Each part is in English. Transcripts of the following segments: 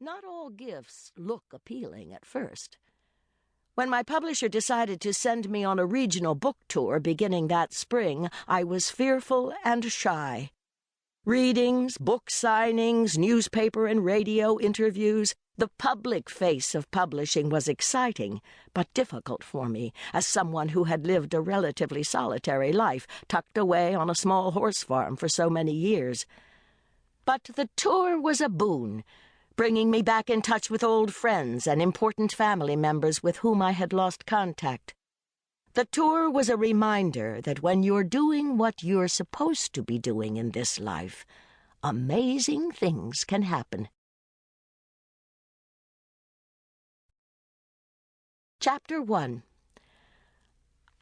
Not all gifts look appealing at first. When my publisher decided to send me on a regional book tour beginning that spring, I was fearful and shy. Readings, book signings, newspaper and radio interviews, the public face of publishing was exciting, but difficult for me, as someone who had lived a relatively solitary life, tucked away on a small horse farm for so many years. But the tour was a boon, bringing me back in touch with old friends and important family members with whom I had lost contact. The tour was a reminder that when you're doing what you're supposed to be doing in this life, amazing things can happen. Chapter 1.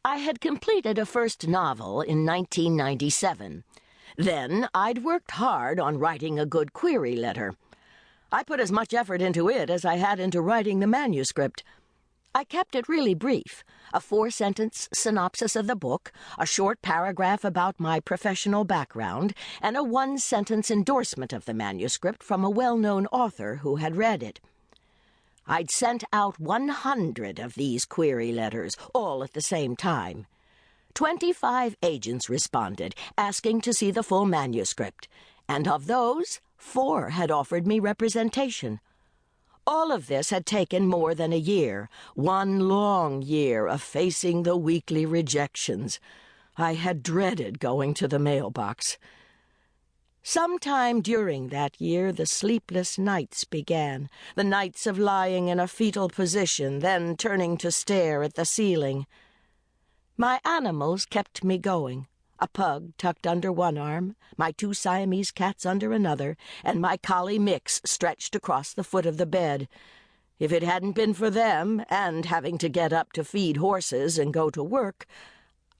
I had completed a first novel in 1997. Then I'd worked hard on writing a good query letter. I put as much effort into it as I had into writing the manuscript. I kept it really brief, a 4-sentence synopsis of the book, a short paragraph about my professional background, and a 1-sentence endorsement of the manuscript from a well-known author who had read it. I'd sent out 100 of these query letters, all at the same time. 25 agents responded, asking to see the full manuscript, and of those, 4 had offered me representation. All of this had taken more than a year, one long year of facing the weekly rejections. I had dreaded going to the mailbox. Sometime during that year, the sleepless nights began, the nights of lying in a fetal position, then turning to stare at the ceiling. My animals kept me going. A pug tucked under one arm, my 2 Siamese cats under another, and my collie Mix stretched across the foot of the bed. If it hadn't been for them, and having to get up to feed horses and go to work,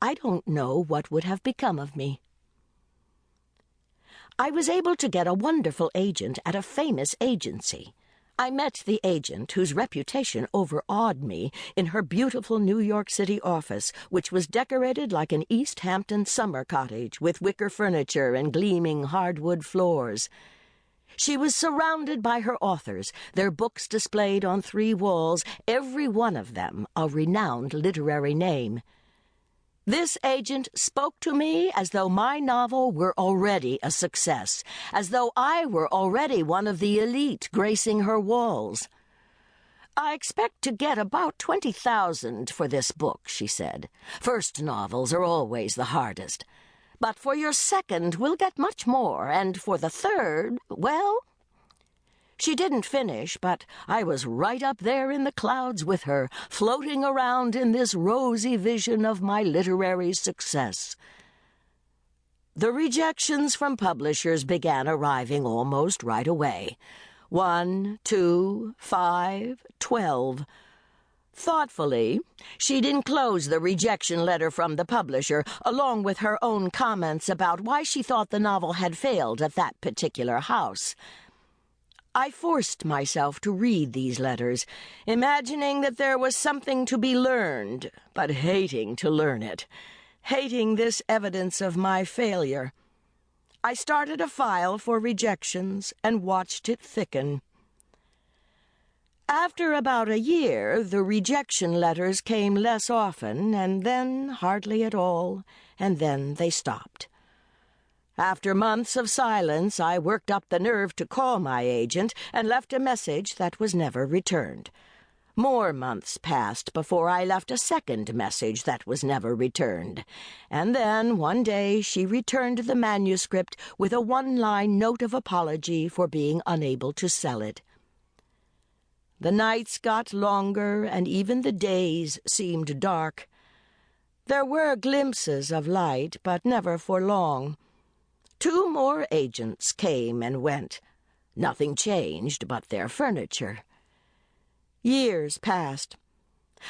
I don't know what would have become of me. I was able to get a wonderful agent at a famous agency. I met the agent, whose reputation overawed me, in her beautiful New York City office, which was decorated like an East Hampton summer cottage, with wicker furniture and gleaming hardwood floors. She was surrounded by her authors, their books displayed on 3 walls, every one of them a renowned literary name. This agent spoke to me as though my novel were already a success, as though I were already one of the elite gracing her walls. "I expect to get about 20,000 for this book," she said. "First novels are always the hardest. But for your second, we'll get much more, and for the third, well..." She didn't finish, but I was right up there in the clouds with her, floating around in this rosy vision of my literary success. The rejections from publishers began arriving almost right away. 1, 2, 5, 12. Thoughtfully, she'd enclose the rejection letter from the publisher, along with her own comments about why she thought the novel had failed at that particular house. I forced myself to read these letters, imagining that there was something to be learned, but hating to learn it, hating this evidence of my failure. I started a file for rejections and watched it thicken. After about a year, the rejection letters came less often, and then hardly at all, and then they stopped. After months of silence, I worked up the nerve to call my agent and left a message that was never returned. More months passed before I left a second message that was never returned. And then, one day, she returned the manuscript with a 1-line note of apology for being unable to sell it. The nights got longer, and even the days seemed dark. There were glimpses of light, but never for long. 2 more agents came and went. Nothing changed but their furniture. Years passed.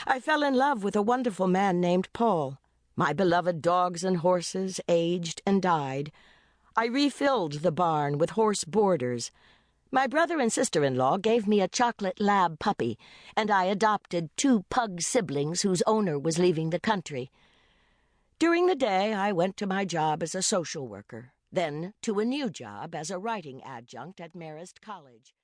I fell in love with a wonderful man named Paul. My beloved dogs and horses aged and died. I refilled the barn with horse boarders. My brother and sister-in-law gave me a chocolate lab puppy, and I adopted 2 pug siblings whose owner was leaving the country. During the day, I went to my job as a social worker, then to a new job as a writing adjunct at Marist College.